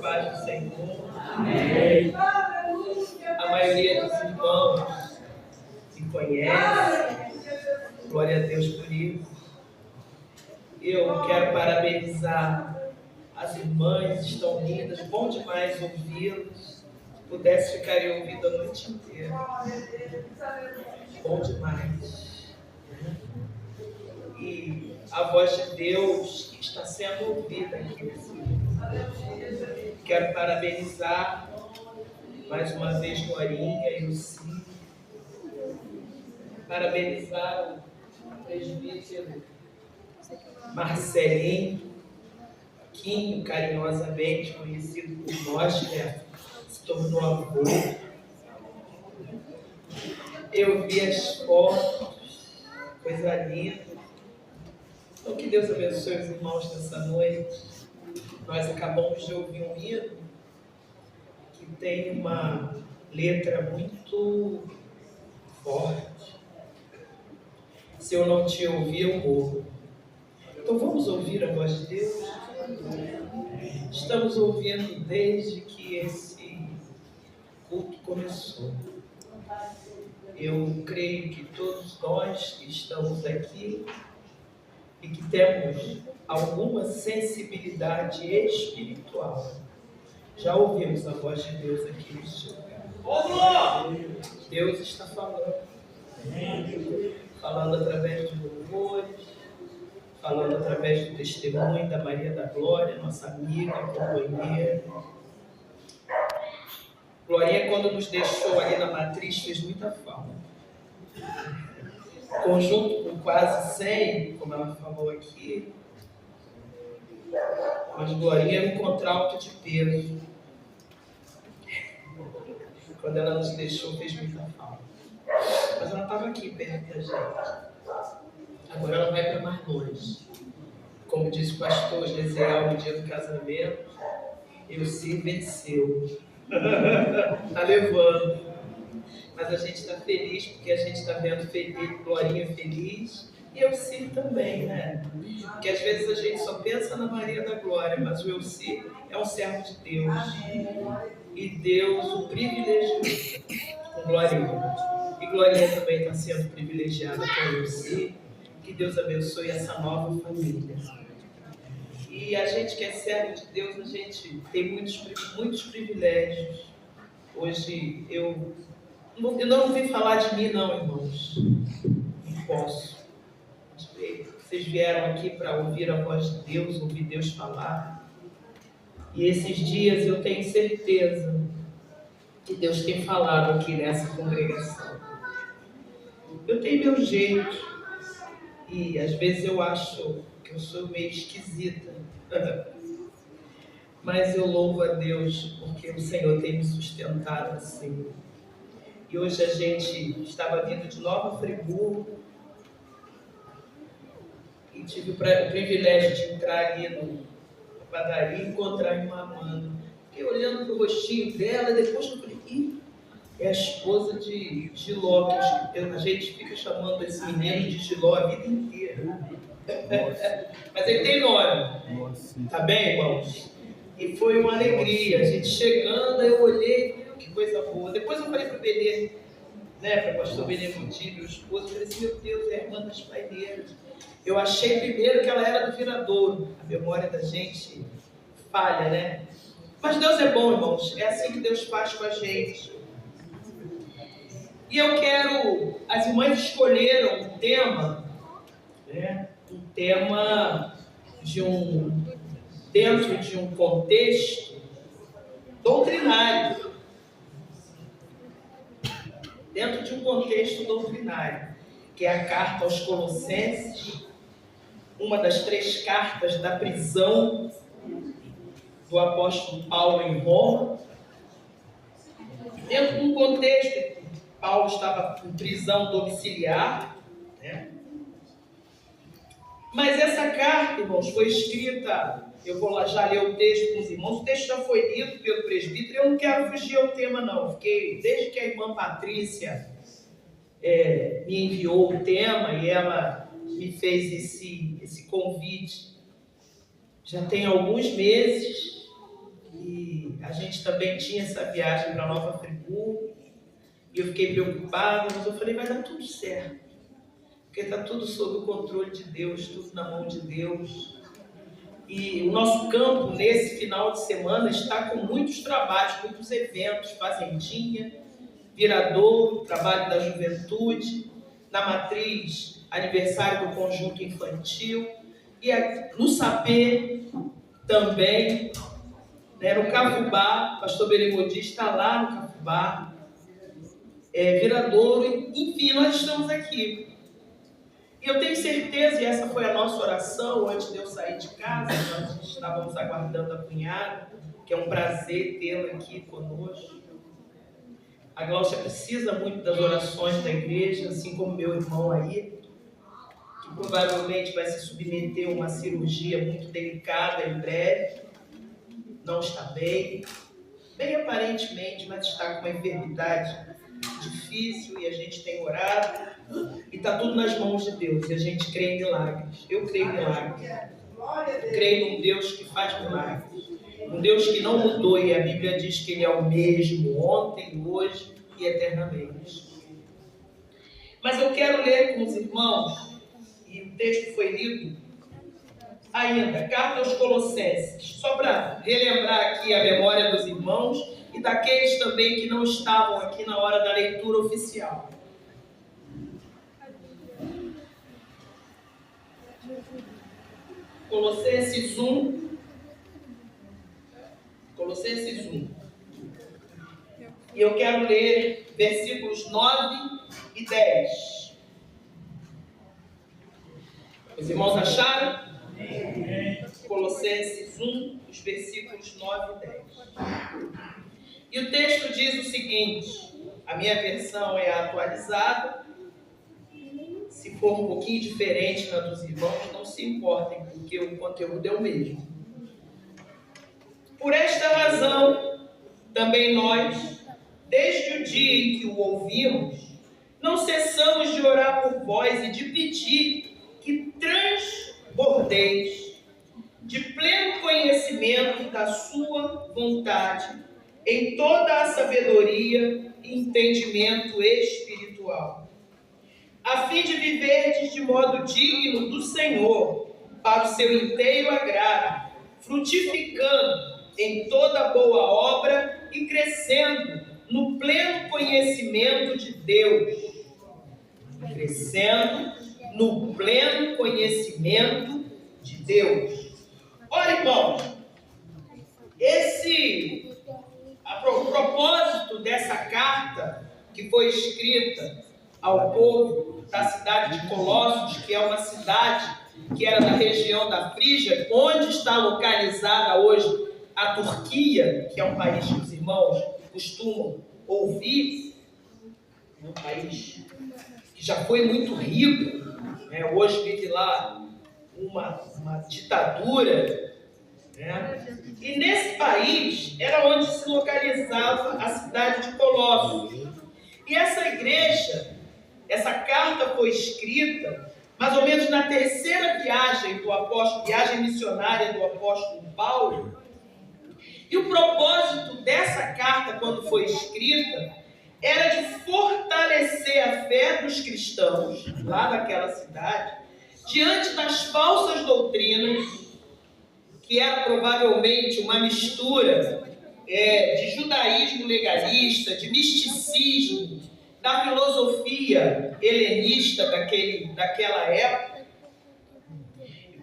paz do Senhor. Amém. A maioria dos irmãos me conhece. Glória a Deus por isso. Eu quero parabenizar as irmãs, estão lindas. Bom demais ouvi-los. Se pudesse, ficaria ouvindo a noite inteira. Bom demais. E a voz de Deus está sendo ouvida aqui nesse lugar. Quero parabenizar mais uma vez Glorinha e o Ciro. Parabenizar o presbítero Marcelinho, Quinho, carinhosamente conhecido por nós, que se tornou avô. Eu vi as fotos, coisa linda. Então, que Deus abençoe os irmãos nessa noite. Nós acabamos de ouvir um hino que tem uma letra muito forte. Se eu não te ouvir, eu morro. Então vamos ouvir a voz de Deus. Estamos ouvindo desde que esse culto começou. Eu creio que todos nós que estamos aqui e que temos alguma sensibilidade espiritual, já ouvimos a voz de Deus aqui neste lugar. Deus está falando através de louvores, falando através do testemunho da Maria da Glória, nossa amiga, companheira. Glorinha, quando nos deixou ali na matriz, fez muita falta. Conjunto com quase 100, como ela falou aqui, mas Glorinha era um contralto de peso. Quando ela nos deixou, fez muita falta. Mas ela estava aqui perto da gente. Agora ela vai para mais longe. Como disse o pastor Gesiel no dia do casamento, Elci venceu. Está levando. Mas a gente está feliz porque a gente está vendo Glorinha feliz e Elci também, né? Porque às vezes a gente só pensa na Maria da Glória, mas o Elci é um servo de Deus. E Deus o privilegiou com Glorinha. E Glorinha também está sendo privilegiada com Elci. Que Deus abençoe essa nova família. E a gente que é servo de Deus, a gente tem muitos privilégios. Hoje eu não vim falar de mim não, irmãos. Não posso. Vocês vieram aqui para ouvir a voz de Deus, ouvir Deus falar. E esses dias eu tenho certeza que Deus tem falado aqui nessa congregação. Eu tenho meu jeito. E às vezes eu acho que eu sou meio esquisita. Mas eu louvo a Deus porque o Senhor tem me sustentado assim. E hoje a gente estava vindo de Nova Friburgo e tive o privilégio de entrar ali na padaria e encontrar a irmã Amanda. Fiquei olhando para o rostinho dela e depois eu falei, é a esposa de Giló, que a gente fica chamando esse menino de Giló a vida inteira. Mas ele tem nome. Tá bem, irmãos? E foi uma alegria. A gente chegando, eu olhei, que coisa boa. Depois eu falei para o Benê, para o pastor Benê Montijo, meu esposo, eu falei assim, meu Deus, é a irmã das paineiras. Eu achei primeiro que ela era do Viradouro. A memória da gente falha, né? Mas Deus é bom, irmãos. É assim que Deus faz com a gente. E eu quero... As irmãs escolheram um tema, um tema dentro de um contexto doutrinário. Dentro de um contexto doutrinário, que é a carta aos Colossenses, uma das 3 cartas da prisão do apóstolo Paulo em Roma. Dentro de um contexto, Paulo estava em prisão domiciliar, Mas essa carta, irmãos, foi escrita, eu vou lá já ler o texto com os irmãos, o texto já foi lido pelo presbítero, eu não quero fugir ao tema não, desde que a irmã Patrícia me enviou o tema e ela me fez esse convite, já tem alguns meses, e a gente também tinha essa viagem para Nova Friburgo, e eu fiquei preocupada, mas eu falei, vai dar tudo certo, porque está tudo sob o controle de Deus, tudo na mão de Deus. E o nosso campo, nesse final de semana, está com muitos trabalhos, muitos eventos, fazendinha, viradouro, trabalho da juventude, na matriz, aniversário do conjunto infantil, e no Sapê também, né, no Cafubá, pastor Berimodi está lá no Cafubá, viradouro, enfim, nós estamos aqui. E eu tenho certeza, e essa foi a nossa oração antes de eu sair de casa, nós estávamos aguardando a cunhada, que é um prazer tê-la aqui conosco. A Glaucia precisa muito das orações da igreja, assim como meu irmão aí, que provavelmente vai se submeter a uma cirurgia muito delicada em breve, não está bem aparentemente, mas está com uma enfermidade difícil e a gente tem orado. E está tudo nas mãos de Deus, e a gente crê em milagres. Eu creio em milagres. Eu creio num Deus que faz milagres. Um Deus que não mudou, e a Bíblia diz que Ele é o mesmo ontem, hoje e eternamente. Mas eu quero ler com os irmãos, e o texto foi lido ainda, Carta aos Colossenses, só para relembrar aqui a memória dos irmãos e daqueles também que não estavam aqui na hora da leitura oficial. Colossenses 1. E eu quero ler versículos 9 e 10. Os irmãos acharam? Amém. Colossenses 1, os versículos 9 e 10. E o texto diz o seguinte, a minha versão é atualizada. Se for um pouquinho diferente da dos irmãos, não se importem, porque o conteúdo é o mesmo. Por esta razão, também nós, desde o dia em que o ouvimos, não cessamos de orar por vós e de pedir que transbordeis de pleno conhecimento da sua vontade em toda a sabedoria e entendimento espiritual, a fim de viverdes de modo digno do Senhor, para o seu inteiro agrado, frutificando em toda boa obra e crescendo no pleno conhecimento de Deus. Crescendo no pleno conhecimento de Deus. Olha, irmãos, o propósito dessa carta que foi escrita ao povo da cidade de Colossos, que é uma cidade que era da região da Frígia, onde está localizada hoje a Turquia, que é um país que os irmãos costumam ouvir, um país que já foi muito rico, né? Hoje vive lá uma ditadura, né? E nesse país era onde se localizava a cidade de Colossos. E essa igreja, essa carta foi escrita mais ou menos na terceira viagem do apóstolo, viagem missionária do apóstolo Paulo. E o propósito dessa carta, quando foi escrita, era de fortalecer a fé dos cristãos lá daquela cidade, diante das falsas doutrinas, que era provavelmente uma mistura de judaísmo legalista, de misticismo, da filosofia helenista daquela época.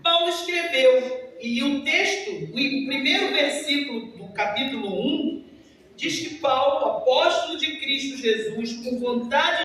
Paulo escreveu, e o texto, o primeiro versículo do capítulo 1, diz que Paulo, apóstolo de Cristo Jesus, por vontade